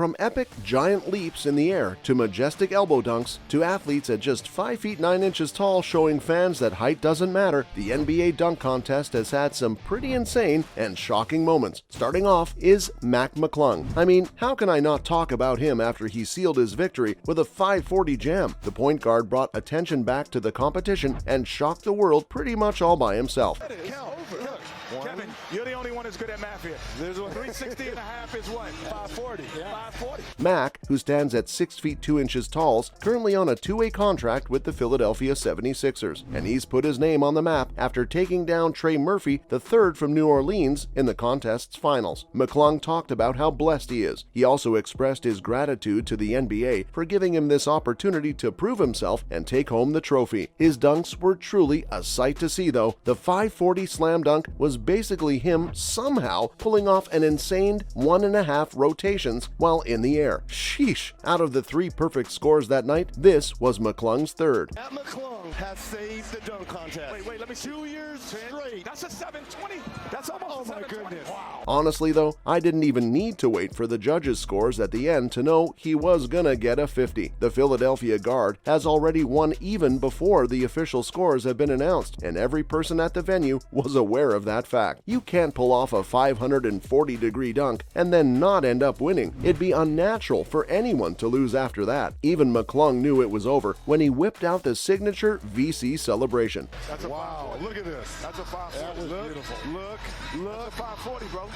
From epic giant leaps in the air to majestic elbow dunks to athletes at just 5 feet 9 inches tall showing fans that height doesn't matter, the NBA dunk contest has had some pretty insane and shocking moments. Starting off is Mac McClung. I mean, how can I not talk about him after he sealed his victory with a 540 jam? The point guard brought attention back to the competition and shocked the world pretty much all by himself. Kevin, you're the only one that's good at math here. 360 and a half is what? 540. Yeah. 540. Mac, who stands at 6 feet 2 inches tall, currently on a two-way contract with the Philadelphia 76ers, and he's put his name on the map after taking down Trey Murphy, the third from New Orleans, in the contest's finals. McClung talked about how blessed he is. He also expressed his gratitude to the NBA for giving him this opportunity to prove himself and take home the trophy. His dunks were truly a sight to see, though. The 540 slam dunk was basically him somehow pulling off an insane 1.5 rotations while in the air. Sheesh! Out of the 3 perfect scores that night, this was McClung's third. Matt McClung has saved the dunk contest. Wait, let me see. 2 years straight. That's a 720. That's almost a 720. Goodness. Wow. Honestly though, I didn't even need to wait for the judges' scores at the end to know he was gonna get a 50. The Philadelphia guard has already won even before the official scores have been announced, and every person at the venue was aware of that fact. You can't pull off a 540-degree dunk and then not end up winning. It'd be unnatural for anyone to lose after that. Even McClung knew it was over when he whipped out the signature VC celebration. That's a Wow, 540. look at this. That's a 540. That was Look, beautiful. Look. That's a 540, bro.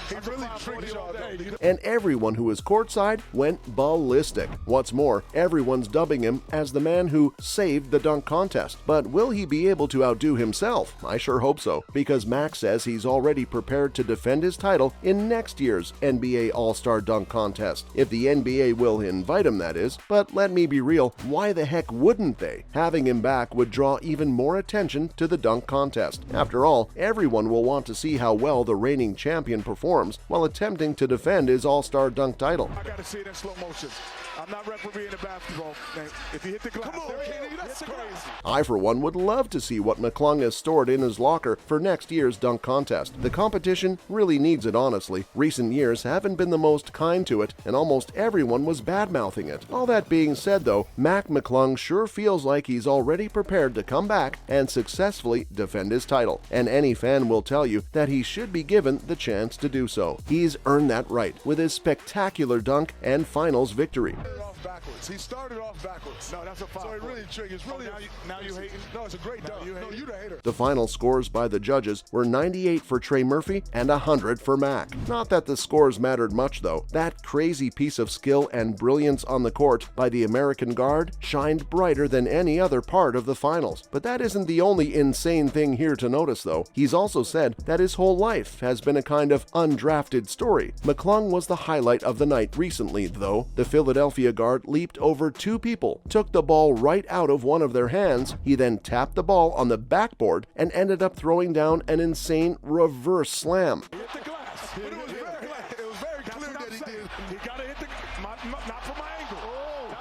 He really tricked y'all there. And everyone who was courtside went ballistic. What's more, everyone's dubbing him as the man who saved the dunk contest. But will he be able to outdo himself? I sure hope so, because Mac says he's already prepared to defend his title in next year's NBA All-Star Dunk Contest. If the NBA will invite him, that is. But let me be real, why the heck wouldn't they? Having him back would draw even more attention to the dunk contest. After all, everyone will want to see how well the reigning champion performs while attempting to defend his All-Star dunk title. I got to see it in slow motion. I'm not refereeing the basketball. Man, if you hit the glass, Come on, Kenny, that's crazy. I, for one, would love to see what McClung has stored in his locker for next year's dunk contest. The competition really needs it, honestly. Recent years haven't been the most kind to it, and almost everyone was bad-mouthing it. All that being said, though, Mac McClung sure feels like he's already prepared to come back and successfully defend his title. And any fan will tell you that he should be given the chance to do so. He's earned that right with his spectacular dunk and finals victory. He started off backwards. No, that's a 540. So it really triggers. Really, now you hating? No, it's a great dunk. you No, hating? you the hater. The final scores by the judges were 98 for Trey Murphy and 100 for Mac. Not that the scores mattered much, though. That crazy piece of skill and brilliance on the court by the American guard shined brighter than any other part of the finals. But that isn't the only insane thing here to notice, though. He's also said that his whole life has been a kind of undrafted story. McClung was the highlight of the night recently, though. The Philadelphia guard leaped over 2 people, took the ball right out of one of their hands. He then tapped the ball on the backboard and ended up throwing down an insane reverse slam. He hit the glass. But it was very clear that he did. He got to hit the not from my angle.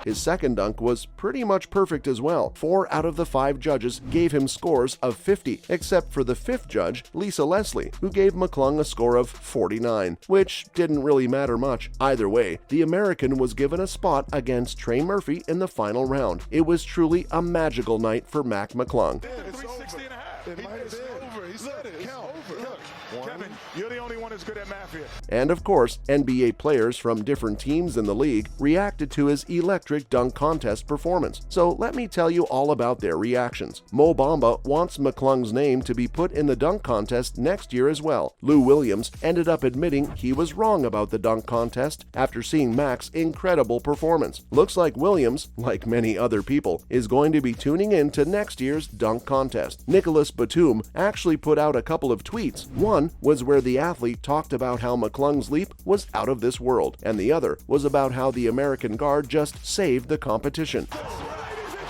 His second dunk was pretty much perfect as well. 4 out of the 5 judges gave him scores of 50, except for the 5th judge, Lisa Leslie, who gave McClung a score of 49, which didn't really matter much. Either way, the American was given a spot against Trey Murphy in the final round. It was truly a magical night for Mac McClung. It's 360 over. and a half. It might have It's been. over. He said it. Count. Look. Kevin, you're the only one that's good at math here. And of course, NBA players from different teams in the league reacted to his electric dunk contest performance. So let me tell you all about their reactions. Mo Bamba wants McClung's name to be put in the dunk contest next year as well. Lou Williams ended up admitting he was wrong about the dunk contest after seeing Mac's incredible performance. Looks like Williams, like many other people, is going to be tuning in to next year's dunk contest. Nicholas Batum actually put out a couple of tweets. One was where the athlete talked about how McClung's leap was out of this world, and the other was about how the American guard just saved the competition. That's right.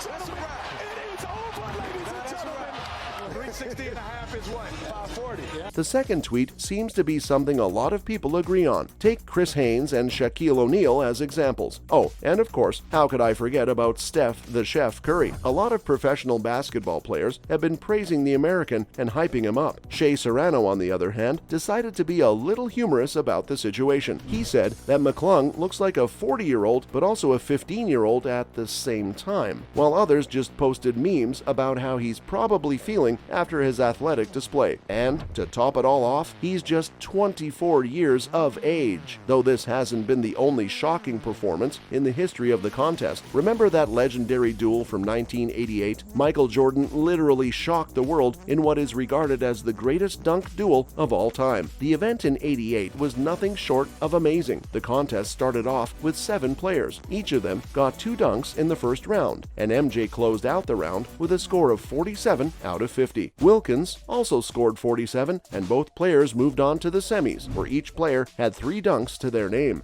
That's a wrap. It is over, ladies and gentlemen. 360 and a half is what? 540. Yeah. The second tweet seems to be something a lot of people agree on. Take Chris Haynes and Shaquille O'Neal as examples. Oh, and of course, how could I forget about Steph the Chef Curry? A lot of professional basketball players have been praising the American and hyping him up. Shea Serrano, on the other hand, decided to be a little humorous about the situation. He said that McClung looks like a 40-year-old but also a 15-year-old at the same time, while others just posted memes about how he's probably feeling after his athletic display. And to top it all off, he's just 24 years of age. Though this hasn't been the only shocking performance in the history of the contest. Remember that legendary duel from 1988? Michael Jordan literally shocked the world in what is regarded as the greatest dunk duel of all time. The event in '88 was nothing short of amazing. The contest started off with 7 players. Each of them got 2 dunks in the first round, and MJ closed out the round with a score of 47 out of 50. Wilkins also scored 47, and both players moved on to the semis, where each player had 3 dunks to their name.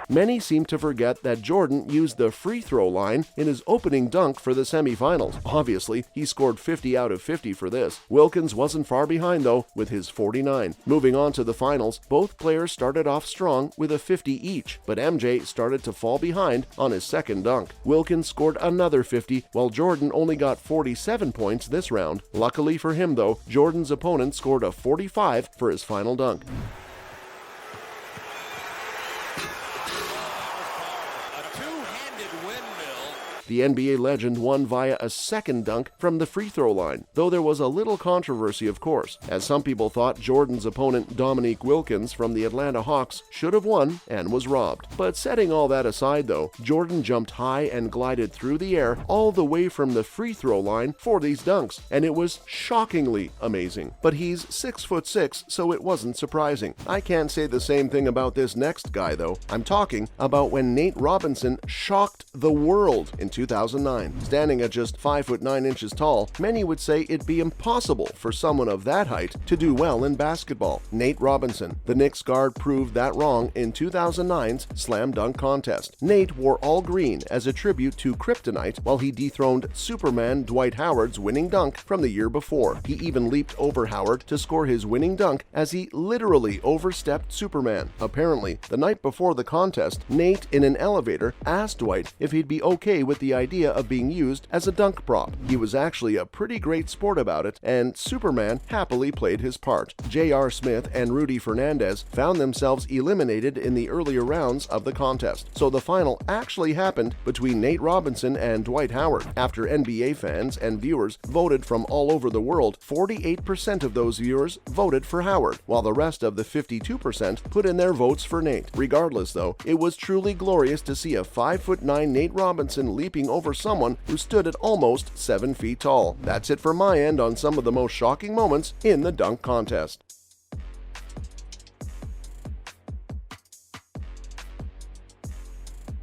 Many seem to forget that Jordan used the free throw line in his opening dunk for the semifinals. Obviously, he scored 50 out of 50 for this. Wilkins wasn't far behind though, with his 49. Moving on to the finals, both players started off strong with a 50 each, but MJ started to fall behind on his second dunk. Wilkins scored another 50, while Jordan only got 47 points this round. Luckily for him though, Jordan's opponent scored a 45 for his final dunk. The NBA legend won via a second dunk from the free throw line, though there was a little controversy, of course, as some people thought Jordan's opponent Dominique Wilkins from the Atlanta Hawks should have won and was robbed. But setting all that aside though, Jordan jumped high and glided through the air all the way from the free throw line for these dunks, and it was shockingly amazing. But he's 6'6", so it wasn't surprising. I can't say the same thing about this next guy though. I'm talking about when Nate Robinson shocked the world in 2009. Standing at just 5'9" tall, many would say it'd be impossible for someone of that height to do well in basketball. Nate Robinson, the Knicks guard, proved that wrong in 2009's slam dunk contest. Nate wore all green as a tribute to Kryptonite while he dethroned Superman Dwight Howard's winning dunk from the year before. He even leaped over Howard to score his winning dunk as he literally overstepped Superman. Apparently, the night before the contest, Nate in an elevator asked Dwight if he'd be okay with the idea of being used as a dunk prop. He was actually a pretty great sport about it, and Superman happily played his part. J.R. Smith and Rudy Fernandez found themselves eliminated in the earlier rounds of the contest, so the final actually happened between Nate Robinson and Dwight Howard. After NBA fans and viewers voted from all over the world, 48% of those viewers voted for Howard, while the rest of the 52% put in their votes for Nate. Regardless though, it was truly glorious to see a 5'9" Nate Robinson leaping over someone who stood at almost 7 feet tall. That's it from my end on some of the most shocking moments in the dunk contest.